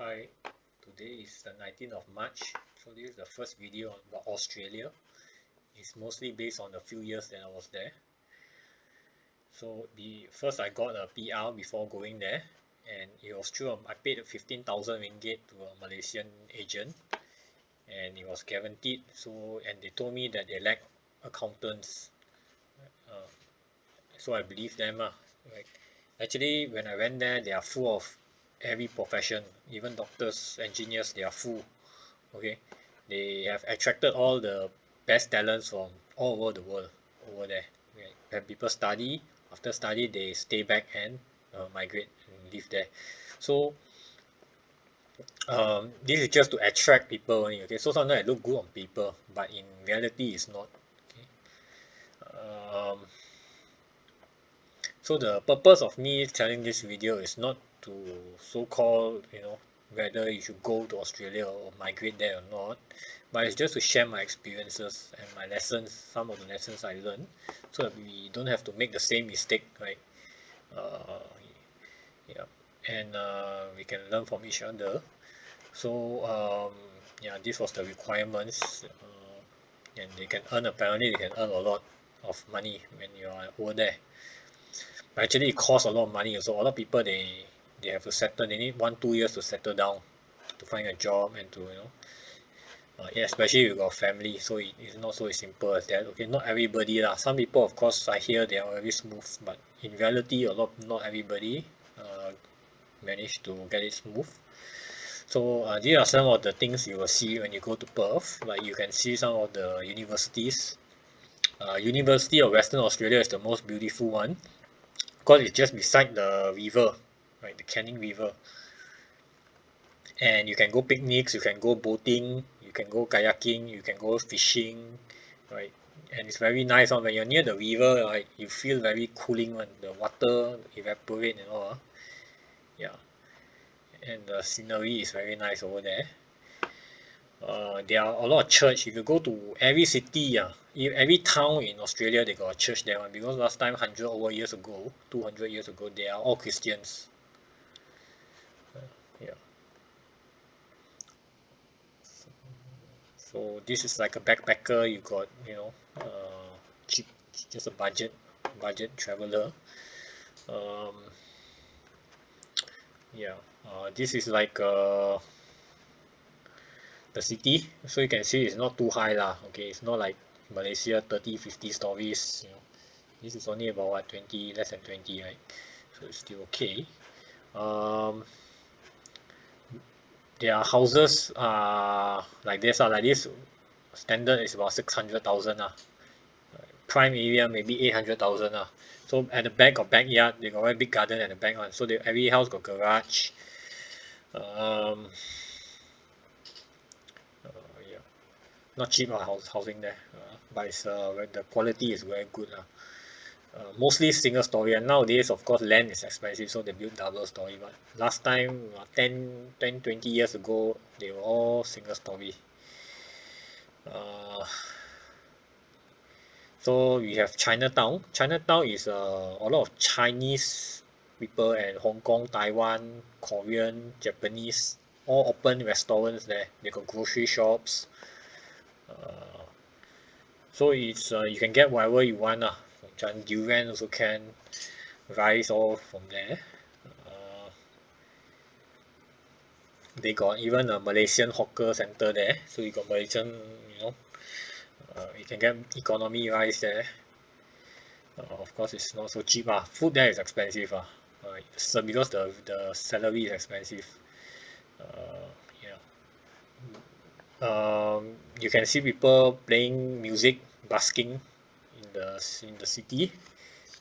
Hi, today is the 19th of March. So this is the first video about Australia. It's mostly based on the few years that I was there. So the first I got a PR before going there, and it was true. I paid 15,000 ringgit to a Malaysian agent, and it was guaranteed. So and they told me that they lack accountants. Uh, so I believe them. Like, actually, when I went there, they are full of every profession, even doctors, engineers. They are full. Okay, they have attracted all the best talents from all over the world over there. Okay. When people study, after study they stay back and migrate and live there. So this is just to attract people only. Okay, so sometimes it look good on paper, but in reality it's not. Okay. So the purpose of me telling this video is not to so-called, whether you should go to Australia or migrate there or not, but it's just to share my experiences and my lessons, some of the lessons I learned, so that we don't have to make the same mistake, right? Uh, yeah, and we can learn from each other. So yeah, this was the requirements, and they can earn. Apparently, they can earn a lot of money when you are over there. But actually, it costs a lot of money also. A lot of people they have to settle. They need 1-2 years to settle down, to find a job and to yeah, especially if you got family. So it's not so simple as that. Okay, not everybody lah. Some people, of course, I hear they are very smooth, but in reality, not everybody manage to get it smooth. So these are some of the things you will see when you go to Perth. Like you can see some of the universities. University of Western Australia is the most beautiful one because it's just beside the river, right, the Canning River. And you can go picnics, you can go boating, you can go kayaking, you can go fishing, right? And it's very nice when you're near the river, right, you feel very cooling when the water evaporate and all. Yeah, and the scenery is very nice over there. There are a lot of church. If you go to every city, every town in Australia, they got a church there one because last time 100 over years ago, 200 years ago, they are all Christians. Yeah. So this is like a backpacker. You got cheap, just a budget traveler. Um, yeah. This is like the city. So you can see it's not too high lah. Okay, it's not like Malaysia 30-50 stories. This is only about what 20, less than 20, right? So it's still okay. Um, their houses are like this. Like this standard is about 600,000 prime area maybe 800,000 so at the back of backyard they got a very big garden at the back one so every house got garage. um yeah, not cheap housing there, but it's the quality is very good mostly single story, and nowadays of course land is expensive so they build double story, but last time 20 years ago they were all single story. uh, So we have Chinatown. Chinatown is a lot of Chinese people and Hong Kong, Taiwan, Korean, Japanese, all open restaurants there. They got grocery shops. Uh, so it's you can get whatever you want from durian also can, rice all from there. Uh, they got even a Malaysian hawker center there. So you got Malaysian, you can get economy rice there. Of course, it's not so cheap Food there is expensive so because the salary is expensive. Yeah. You can see people playing music, busking in the city.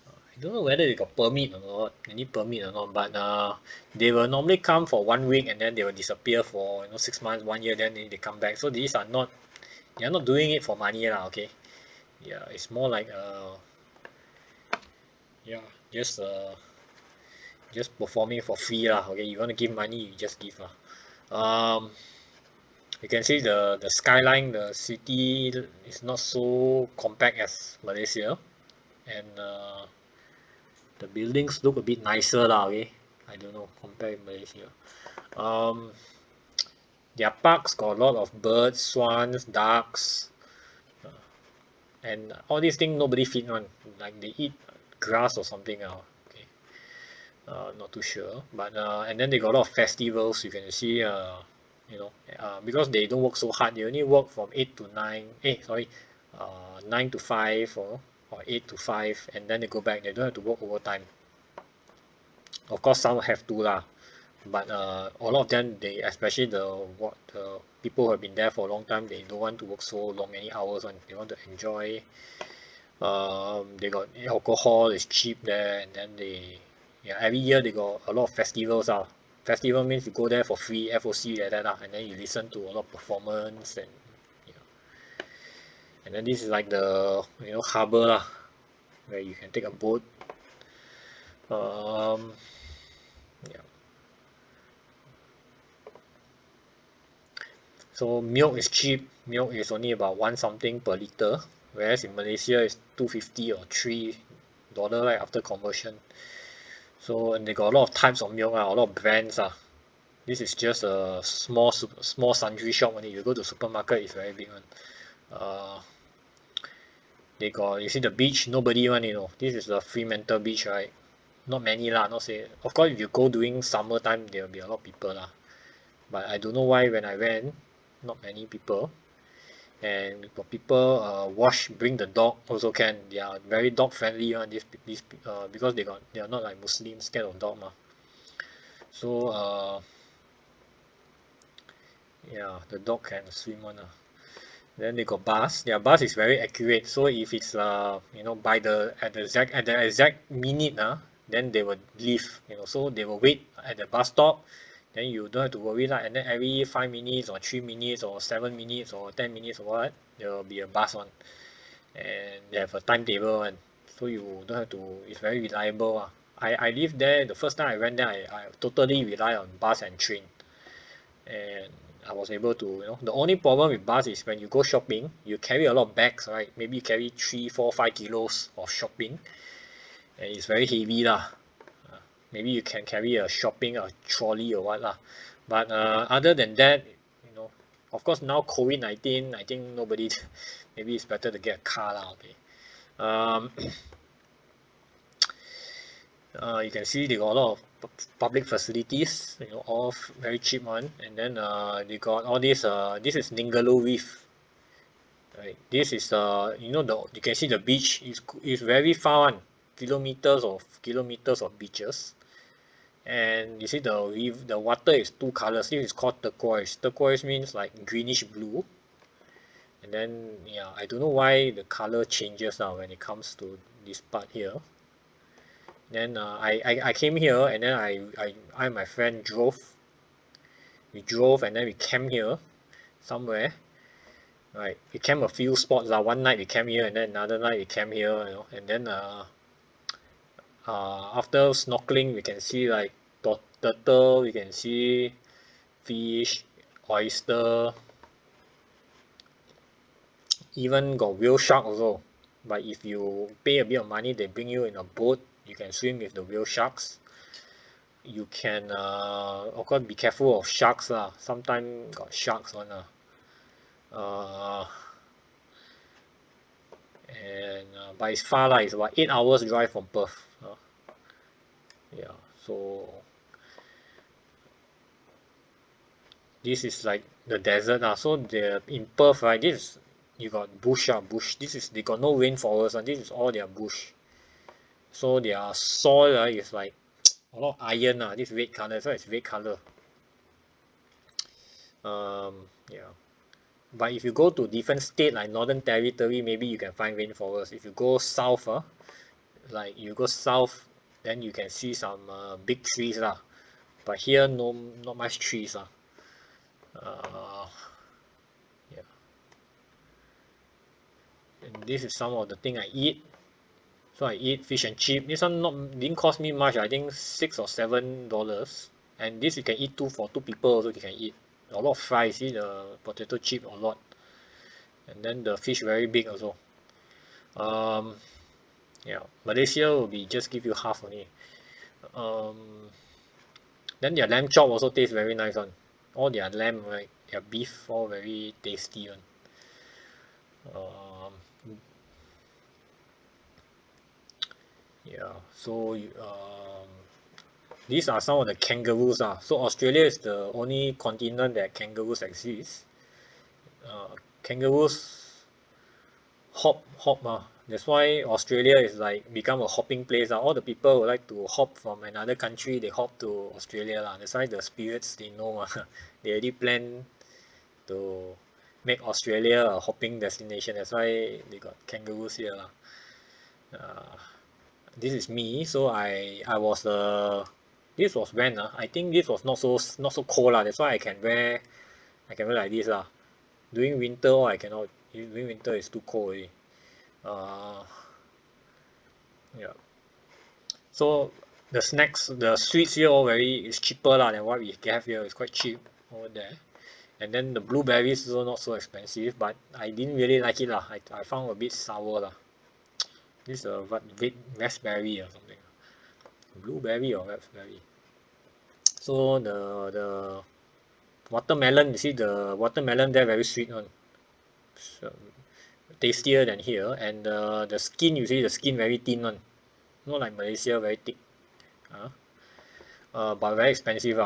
I don't know whether they got permit or not. They need permit or not, but they will normally come for 1 week and then they will disappear for 6 months, 1 year, then they come back. So these are not they are not doing it for money okay. Yeah, it's more like yeah, just performing for free okay, you want to give money you just give you can see the skyline, the city is not so compact as Malaysia, and the buildings look a bit nicer okay. I don't know compared with Malaysia. Their parks got a lot of birds, swans, ducks, and all these things nobody feed one. Like they eat grass or something. Okay, not too sure. But and then they got a lot of festivals. You can see, because they don't work so hard. They only work from 8 to 9. Sorry, 9 to 5 or 8 to 5, and then they go back. They don't have to work overtime. Of course, some have to lah. But a lot of them, they especially the people who have been there for a long time, they don't want to work so long, many hours, and they want to enjoy. They got alcohol is cheap there, and then every year they got a lot of festivals. Festival means you go there for free, FOC like that and then you listen to a lot of performance you know, and then this is like the harbor where you can take a boat. Um, yeah. So milk is cheap. Milk is only about one something per liter, whereas in Malaysia it's 250 or $3 right after conversion. So and they got a lot of types of milk, a lot of brands. This is just a small sundry shop only. You go to supermarket, it's very big one. They got, you see the beach, nobody one, This is the Fremantle beach, right? Not many lah, not say. Of course, if you go during summertime, there will be a lot of people lah. But I don't know why when I went, not many people. And got people bring the dog also can. They are very dog friendly one. Because they are not like Muslims scared of dog mah. So yeah, the dog can swim one. Then they got bus. Their bus is very accurate. So if it's by at the exact minute then they will leave. So they will wait at the bus stop. Then you don't have to worry lah. And then every 5 minutes or 3 minutes or 7 minutes or 10 minutes or what, there will be a bus one. And they have a timetable one. So you don't have to. It's very reliable. I live there. The first time I went there, I totally rely on bus and train. And I was able to, the only problem with bus is when you go shopping, you carry a lot of bags, right? Maybe you carry 3, 4, 5 kilos of shopping, and it's very heavy lah. Maybe you can carry a trolley or what lah. But other than that, of course now COVID-19, I think nobody, maybe it's better to get a car lah. Okay. You can see they got a lot of public facilities, all very cheap one. And then they got all this. This is Ningaloo Reef. Right. This is you can see the beach is very far one, kilometers of beaches. And you see the water is two colors. This is called turquoise. Turquoise means like greenish blue. And then I don't know why the color changes now when it comes to this part here. Then I came here and then I and my friend drove. We drove and then we camped here somewhere. Right, we camped a few spots. One night we camped here and then another night we camped here. And then after snorkeling we can see like turtle, we can see fish, oyster, even got whale shark also. But if you pay a bit of money, they bring you in a boat. You can swim with the whale sharks. You can of course be careful of sharks lah. Sometimes got sharks one and but it's far lah. It's about 8 hours drive from Perth. Yeah, so this is like the desert so in Perth, right, you got bush. They got no rainforest and this is all their bush. So their soil is like a lot of iron this red color, so it's red color. Yeah, but if you go to different state like Northern Territory, maybe you can find rainforest. If you go south like you go south, then you can see some big trees lah. But here not much trees yeah. And this is some of the thing I eat. So I eat fish and chip. This one didn't cost me much. I think $6 or $7. And this you can eat for two people also. You can eat a lot of fries. See the potato chip a lot. And then the fish very big also. Yeah, Malaysia will be just give you half only. Then their lamb chop also tastes very nice one. All their lamb, right, their beef all very tasty one. Um, yeah, so these are some of the kangaroos. So Australia is the only continent that kangaroos exist. Kangaroos hop. That's why Australia is like become a hopping place. All the people who like to hop from another country, they hop to Australia. That's why the spirits they know. They already plan to make Australia a hopping destination. That's why they got kangaroos here. Uh, this is me. So I was this was when I think this was not so cold That's why I can wear like this During winter I cannot. During winter it's too cold already. Uh, yeah. So the snacks, the sweets here all very is cheaper than what we have here. It's quite cheap over there. And then the blueberries also not so expensive, but I didn't really like it I found a bit sour This is a what raspberry or something. Blueberry or raspberry. So the watermelon, you see the watermelon there very sweet one. So, tastier than here, and the skin, you see the skin very thin one. Not like Malaysia very thick. Uh, but very expensive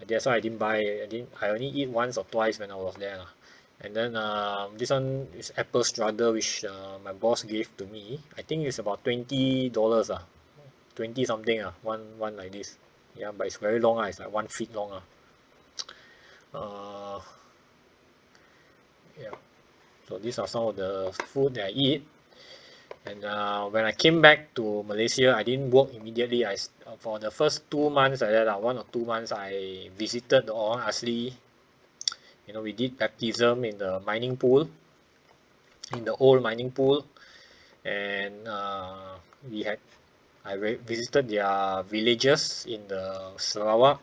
That's why I didn't buy. I only eat once or twice when I was there And then this one is apple strudel, which my boss gave to me. I think it's about $20 20 something one like this. Yeah, but it's very long It's like 1 feet long Uh, yeah. So these are some of the food that I eat. And when I came back to Malaysia, I didn't work immediately. For the first 2 months, 1 or 2 months, I visited the Orang Asli. We did baptism in the mining pool, in the old mining pool, and we had visited their villages in the Sarawak.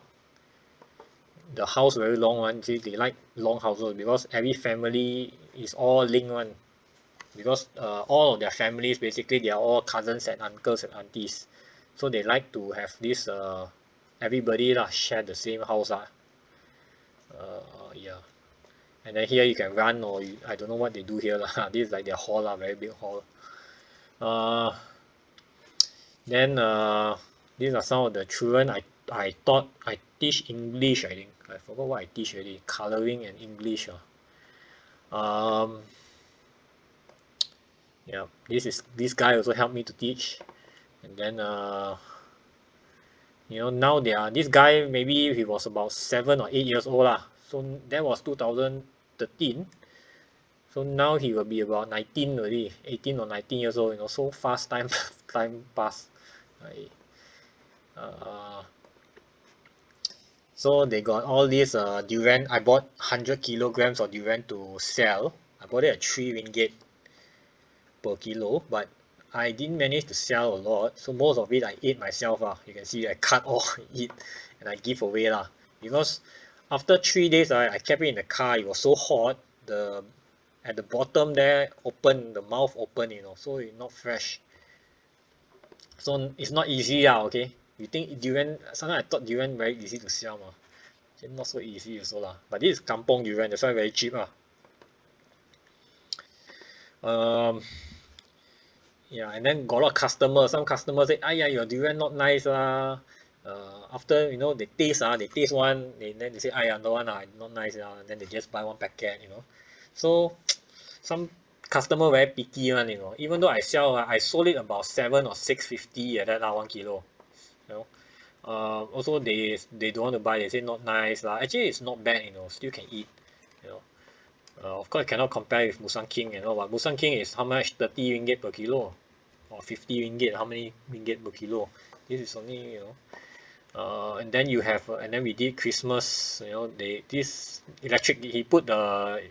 The house very long one. See, they like long houses because every family is all linked one. Because all of their families basically they are all cousins and uncles and aunties, so they like to have this everybody share the same house yeah. And then here you can run or I don't know what they do here This is like their hall very big hall. uh, then these are some of the children I taught. I teach English. I think I forgot what I teach already. Coloring and English yeah. This guy also helped me to teach. And then now this guy, maybe he was about 7 or 8 years old so that was 2013. So now he will be about 19 already, 18 or 19 years old. So fast time pass. Uh, so they got all these durian. I bought 100 kilograms of durian to sell. I bought it at 3 ringgit per kilo, but I didn't manage to sell a lot, so most of it I ate myself You can see I cut all, eat, and I give away because after 3 days I kept it in the car. It was so hot, at the bottom there open, the mouth open, so it's not fresh. So it's not easy okay. You think durian, sometimes I thought durian very easy to sell not so easy also but this is kampung durian, that's why very cheap um yeah. And then got a lot of customers. Some customers say, !aiya! Your durian not nice after they taste one, then they say, !aiya! don't want not nice and then they just buy one packet so some customer very picky one even though I sold it about 7 or 6.50 at that 1 kilo you know also they don't want to buy. They say not nice actually it's not bad still can eat you know of course cannot compare with Musang King but Musang King is how much, 30 ringgit per kilo or 50 ringgit, how many ringgit per kilo. This is only and then you have and then we did Christmas. This electric, he put the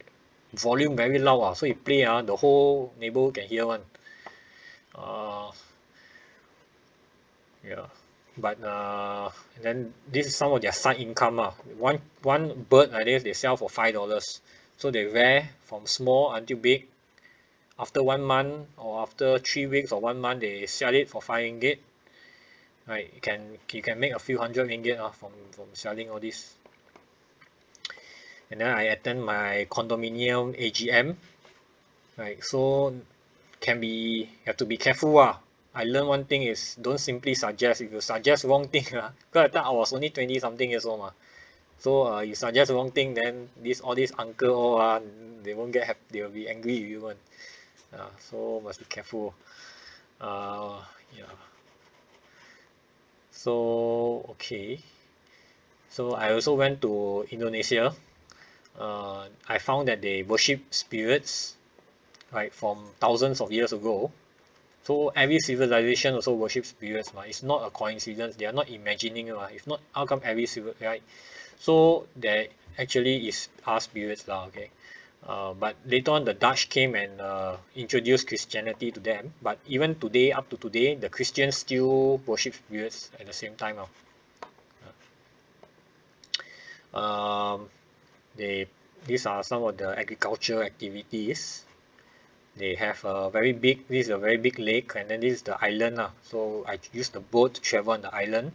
volume very loud so he play the whole neighborhood can hear one. Yeah. But then this is some of their side income one bird like this they sell for $5. So they rear from small until big. After 1 month or after 3 weeks or 1 month they sell it for 5 ringgit. right? You can make a few hundred ringgit from selling all this. And then I attend my condominium AGM, right? So have to be careful I learned one thing is don't simply suggest. If you suggest wrong thing because at that I was only 20 something years old so you suggest wrong thing, then all these uncle all they won't get happy, they will be angry with you one. So must be careful. uh yeah so okay, so I also went to Indonesia. I found that they worship spirits, right, from thousands of years ago. So every civilization also worships spirits it's not a coincidence, they are not imagining if not how come every civil, right? So there actually are spirits okay. But later on the Dutch came and introduced Christianity to them, but even today, up to today, the Christians still worship spirits at the same time um, they these are some of the agriculture activities. They have a very big, this is a very big lake, and then this is the island so I use the boat to travel on the island.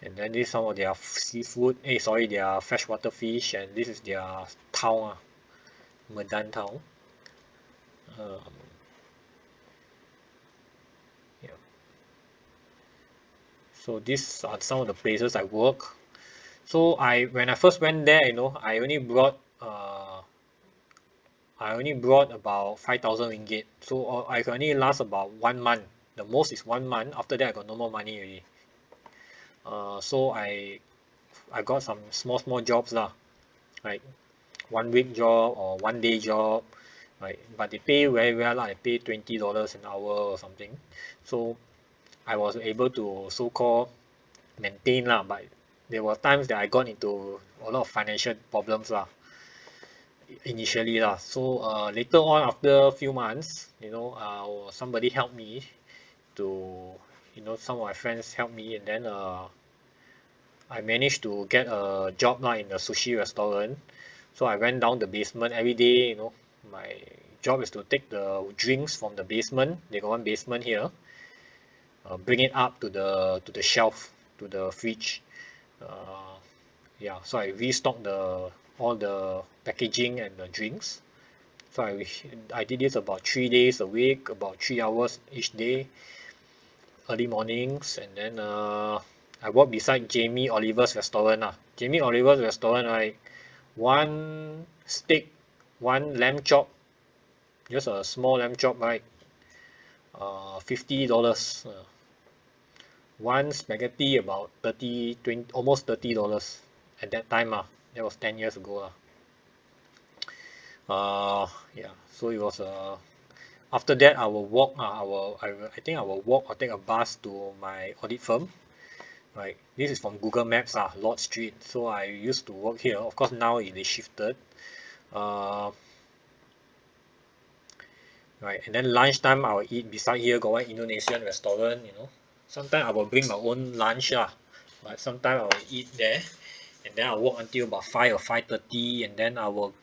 And then this is some of their seafood, their freshwater fish, and this is their town Medan town. um, yeah. So these are some of the places I work. So when I first went there, I only brought about 5,000 ringgit. So I can only last about 1 month. The most is 1 month. After that, I got no more money already. So I got some small jobs like 1 week job or 1 day job, right? But they pay very well They pay $20 an hour or something. So I was able to so-called maintain but there were times that I got into a lot of financial problems initially so later on after a few months somebody helped me to some of my friends helped me, and then I managed to get a job in a sushi restaurant. So I went down the basement every day. My job is to take the drinks from the basement. They got one basement here. Bring it up to the shelf, to the fridge. Uh, yeah, so I restock all the packaging and the drinks. So I did this about 3 days a week, about 3 hours each day, early mornings, and then I work beside Jamie Oliver's restaurant Jamie Oliver's restaurant, right? One steak, one lamb chop, just a small lamb chop, right? $50. One spaghetti about 30, 20, almost $30 at that time That was 10 years ago yeah. So it was after that I will walk I think I will walk or take a bus to my audit firm, right? This is from Google Maps Lord Street. So I used to work here. Of course now they shifted. uh, right, and then lunchtime I will eat beside here, got one Indonesian restaurant. Sometimes I will bring my own lunch but sometimes I will eat there, and then I'll walk until about 5 or 5:30, and then I will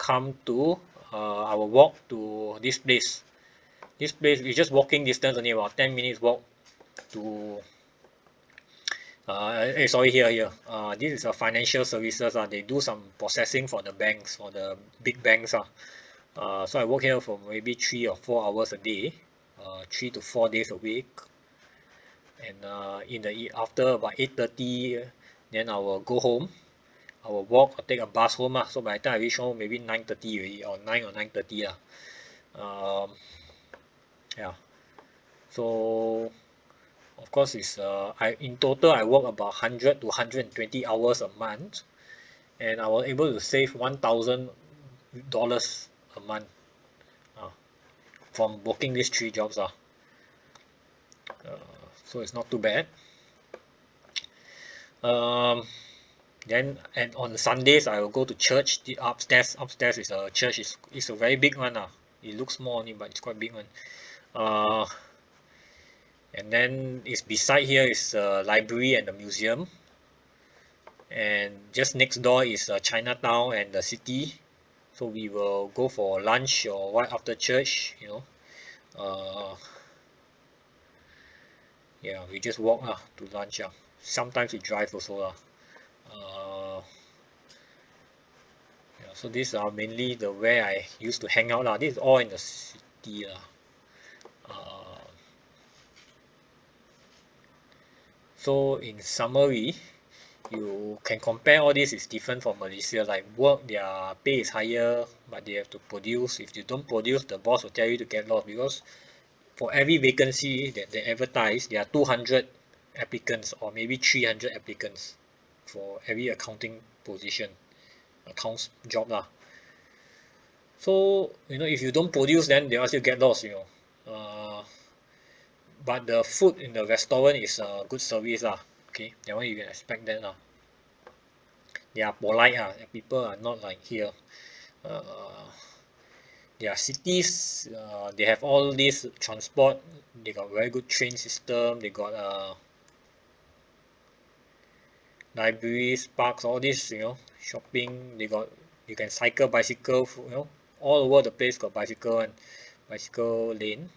walk to this place. This place is just walking distance, only about 10 minutes walk to sorry, here. This is a financial services they do some processing for the banks, for the big banks so I work here for maybe 3 or 4 hours a day, 3 to 4 days a week. And after about 8:30, then I will go home. I will walk or take a bus home so by the time I reach home maybe 9:30 already, or 9 or 9:30 um, yeah. So of course I in total I work about 100 to 120 hours a month, and I was able to save $1,000 a month uh, from working these 3 jobs so it's not too bad. um, then and on Sundays I will go to church. The upstairs is a church. It's a very big one it looks small only, but it's quite big one. uh, and then it's beside here is a library and a museum, and just next door is Chinatown and the city. So we will go for lunch or what after church. uh, yeah, we just walk to lunch. Sometimes we drive also uh, yeah, so these are mainly the where I used to hang out This is all in the city uh, so in summary, you can compare all this is different from Malaysia. Like work, their pay is higher, but they have to produce. If you don't produce, the boss will tell you to get lost, because for every vacancy that they advertise, there are 200 applicants or maybe 300 applicants for every accounting position, accounts job So if you don't produce, then they ask you get lost. But the food in the restaurant is good service Okay, that one you can expect that They are polite people are not like here. uh, their cities, they have all this transport. They got very good train system. They got libraries, parks, all this, shopping. They got, you can cycle, bicycle, all over the place got bicycle lane.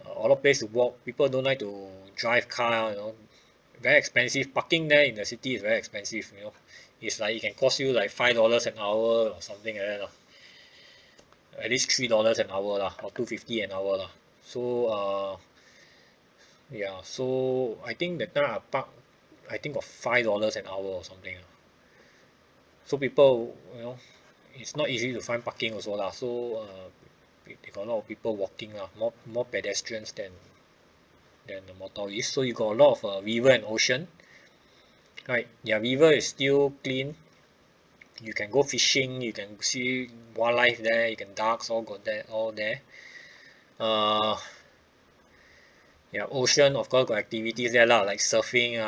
A lot of place to walk. People don't like to drive car. Very expensive. Parking there in the city is very expensive. It's like it can cost you like $5 an hour or something like that At least $3 an hour or 250 an hour So yeah, so I think that time I park, I think got $5 an hour or something So people, it's not easy to find parking also So they got a lot of people walking more pedestrians than the motorists. So you got a lot of river and ocean. Right, their river is still clean. You can go fishing. You can see wildlife there. You can ducks all got there, all there. Uh, yeah, ocean of course got activities there like surfing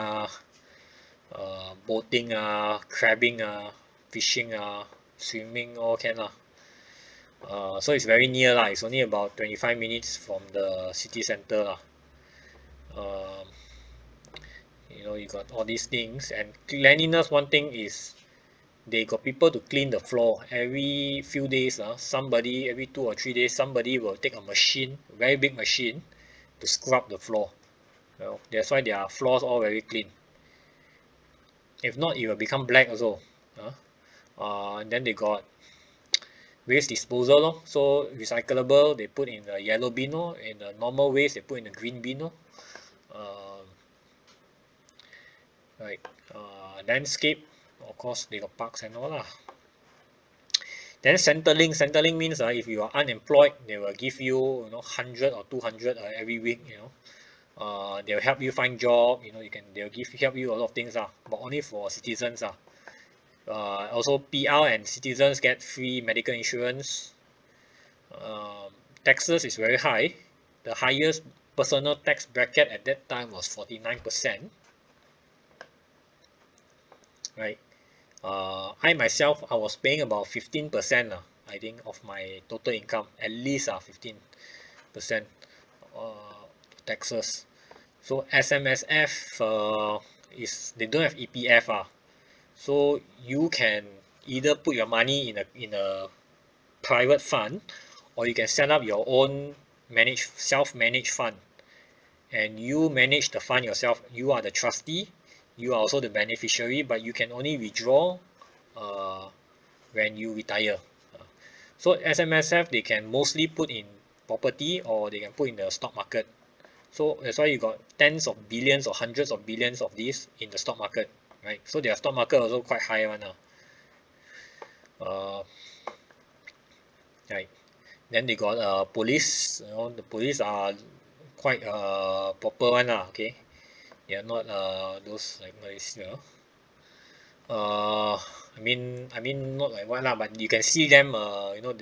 boating crabbing fishing swimming all can so it's very near It's only about 25 minutes from the city center Um, you got all these things, and cleanliness. One thing is they got people to clean the floor every few days somebody every 2 or 3 days somebody will take a machine, very big machine, to scrub the floor. That's why their floors all very clean. If not, it will become black also. And then they got waste disposal so recyclable they put in the yellow bin in the normal waste they put in the green bin um, right landscape, of course they got parks and all then Centrelink means if you are unemployed they will give you 100 or 200 every week they'll help you find job. They'll help you a lot of things but only for citizens also PR and citizens get free medical insurance. Taxes is very high. The highest personal tax bracket at that time was 49%, right? I myself, I was paying about 15%, I think, of my total income, at least 15% taxes. So SMSF is they don't have EPF so you can either put your money in a private fund, or you can set up your own self-managed fund, and you manage the fund yourself. You are the trustee, you are also the beneficiary, but you can only withdraw uh, when you retire. So SMSF they can mostly put in property or they can put in the stock market. So that's why you got tens of billions or hundreds of billions of these in the stock market, right? So their stock market also quite high one now. Right. Then they got police. The police are quite proper one okay. They are not those like Malaysia. I mean not like what but you can see them.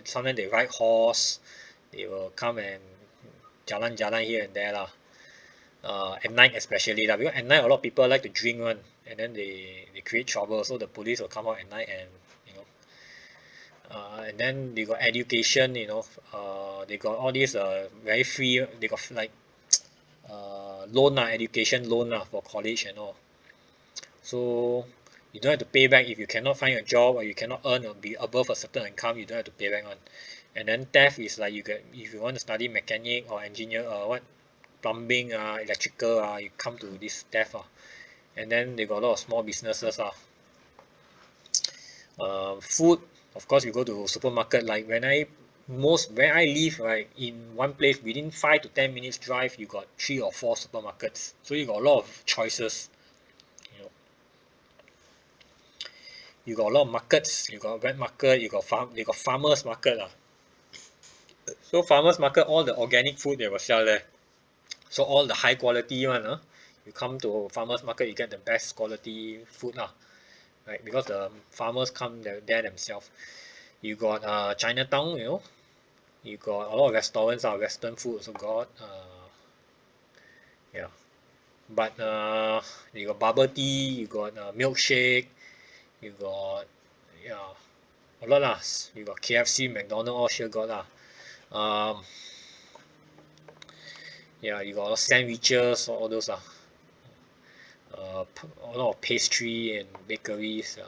Sometimes they ride horse. They will come and jalan here and there at night especially because at night a lot of people like to drink one, and then they create trouble. So the police will come out at night and and then they got education. They got all these very free. They got like loan education loan for college and all. So you don't have to pay back if you cannot find a job or you cannot earn or be above a certain income. You don't have to pay back one. And then theft is like you get if you want to study mechanic or engineer what plumbing, electrical, you come to this death. And then they got a lot of small businesses. Food, of course, you go to supermarket. Like where I live, right, in one place within 5 to 10 minutes drive, you got 3 or 4 supermarkets. So you got a lot of choices. You know, you got a lot of markets. You got wet market. They got farmers market. So farmers market, all the organic food they will sell there. So all the high quality one, you come to farmers market, you get the best quality food right? Because the farmers come there themselves. You got Chinatown, you got a lot of restaurants, Western food also got. Yeah, but you got bubble tea, you got milkshake, you got yeah a lot lah. You got KFC, McDonald, all sure got lah. Um, yeah, you got sandwiches, all those a lot of pastry and bakeries.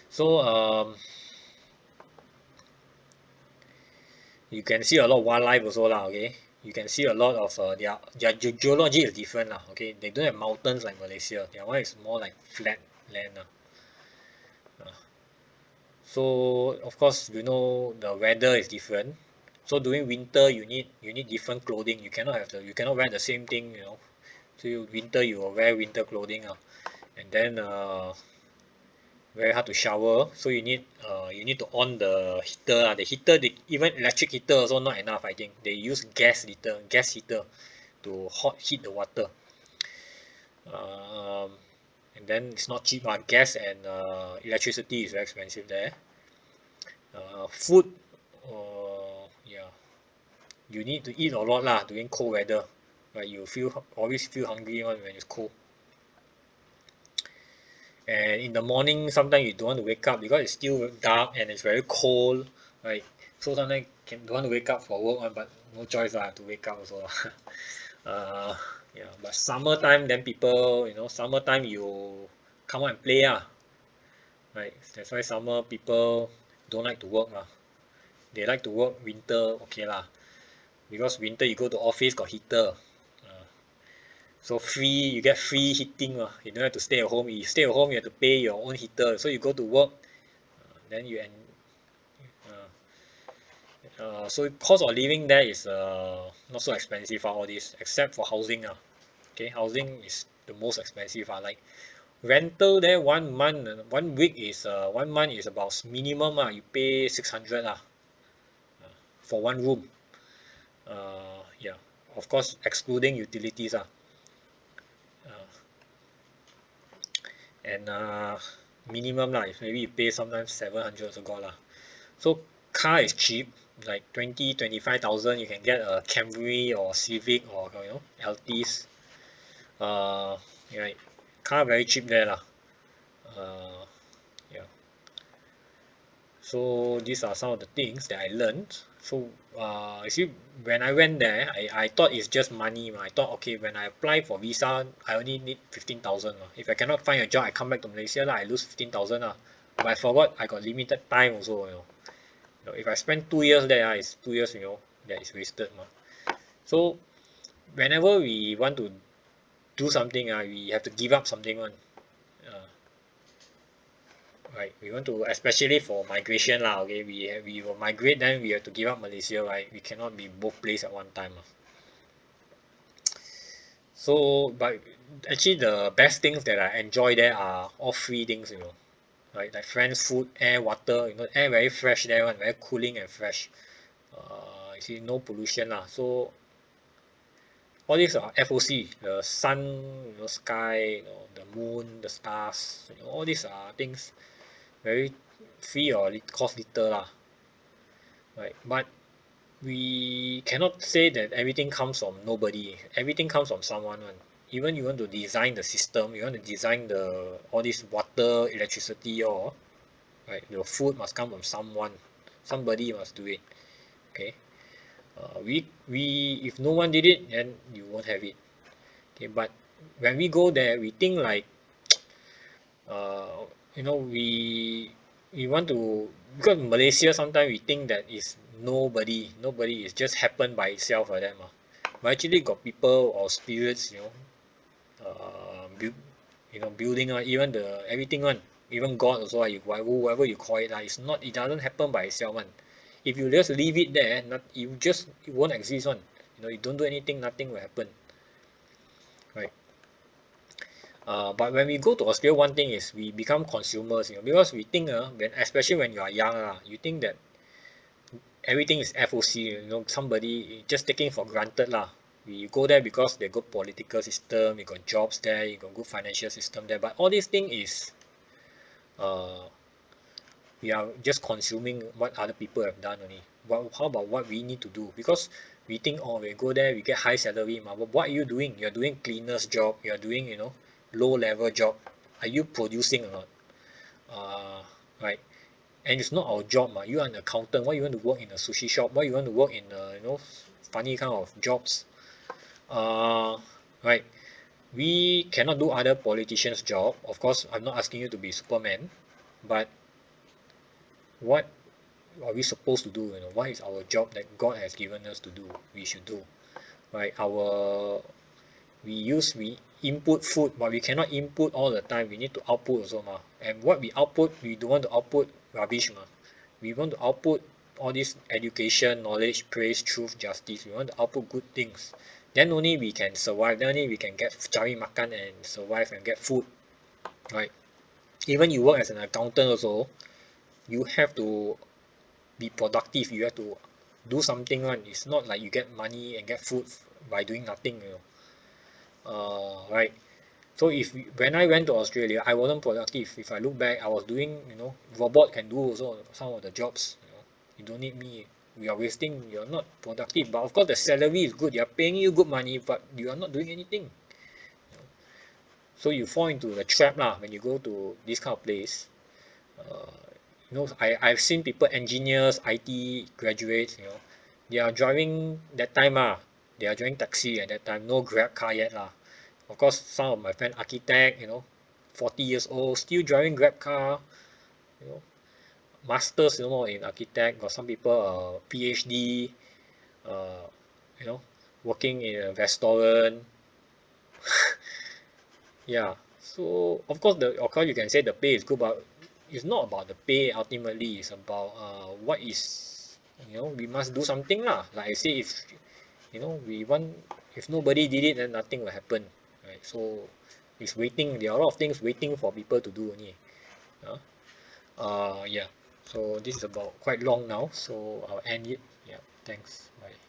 So you can see a lot of wildlife also lah. Okay, you can see a lot of their geology is different lah. Okay, they don't have mountains like Malaysia. Their one is more like flat land lah. So of course the weather is different. So during winter you need different clothing. You cannot wear the same thing. So winter you will wear winter clothing and then very hard to shower. So you need to on the heater The heater, even electric heater also not enough. I think they use gas heater to heat the water. Um, and then it's not cheap. Gas and electricity is very expensive there. Food, yeah, you need to eat a lot lah during cold weather. Right, you always feel hungry when it's cold. And in the morning sometimes you don't want to wake up because it's still dark and it's very cold, right? So sometimes don't want to wake up for work but no choice to wake up also. Yeah, but summertime then people, summertime you come out and play right? That's why summer people don't like to work they like to work winter, okay lah, because winter you go to office got heater. So you get free heating you don't have to stay at home. You stay at home you have to pay your own heater. So you go to work, then so cost of living there is not so expensive all this except for housing okay, housing is the most expensive like rental there 1 month, 1 week is 1 month is about minimum you pay 600 for one room. Yeah, of course excluding utilities and minimum if maybe you pay sometimes 700 also got so car is cheap, like 20-25,000 you can get a Camry or Civic or Altis. Right, car very cheap there uh, yeah. So these are some of the things that I learned. So you see, when I went there, I thought it's just money. I thought, okay, when I apply for visa, I only need 15,000. If I cannot find a job, I come back to Malaysia I lose 15,000 But I forgot I got limited time also. If I spend 2 years there, it's 2 years that is wasted So whenever we want to do something we have to give up something right, we want to, especially for migration okay, we will migrate, then we have to give up Malaysia, right? We cannot be both places at one time so but actually the best things that I enjoy there are all free things right, like friends, food, air, water. Air very fresh there very cooling and fresh. You see, no pollution so all these are FOC, the sun, sky, the moon, the stars, all these are things very free or cost little right? But we cannot say that everything comes from nobody. Everything comes from someone even you want to design the system, you want to design all this water, electricity right? Your food must come from somebody must do it, okay? We if no one did it, then you won't have it, okay? But when we go there, we think like uh, we want to, because Malaysia sometimes we think that is nobody is just happen by itself like that but actually got people or spirits, building even the everything one, even God also whoever you call it it's not, it doesn't happen by itself one. If you just leave it there, it won't exist one. You don't do anything, nothing will happen, right? But when we go to Australia, one thing is we become consumers, because we think especially when you are young you think that everything is FOC, somebody just taking for granted lah. We go there because they got political system, you got jobs there, you got good financial system there, but all these thing is uh we are just consuming what other people have done only. How about what we need to do? Because we think, oh, we go there, we get high salary but what are you doing? You're doing cleaner's job, you're doing low level job. Are you producing or not? Right. And it's not our job you are an accountant, why you want to work in a sushi shop, why you want to work in funny kind of jobs? uh right. We cannot do other politicians job, of course. I'm not asking you to be Superman, but what are we supposed to do? What is our job that God has given us to do, we should do, right? We input food, but we cannot input all the time, we need to output also and what we output, we don't want to output rubbish we want to output all this education, knowledge, praise, truth, justice. We want to output good things, then only we can survive, then only we can get cari makan and survive and get food, right? Even you work as an accountant also, you have to be productive, you have to do something one. It's not like you get money and get food by doing nothing, right? So when I went to Australia, I wasn't productive. If I look back, I was doing, robot can do also some of the jobs. You don't need me. We are wasting. You're not productive. But of course, the salary is good. They are paying you good money, but you are not doing anything. So you fall into the trap lah when you go to this kind of place. Uh, I've seen people, engineers, IT graduates. They are driving that time They are driving taxi at that time. No Grab car yet lah. Of course, some of my friend architect, 40 years old, still driving Grab car, you know, masters, in architect. Got some people PhD, uh, you know, working in a restaurant. Yeah. So of course you can say the pay is good, but it's not about the pay ultimately. It's about what is, we must do something lah. Like I say, we want, if nobody did it, then nothing will happen, right? So it's waiting. There are a lot of things waiting for people to do only. uh, yeah. So this is about quite long now, so I'll end it. Yeah, thanks, bye.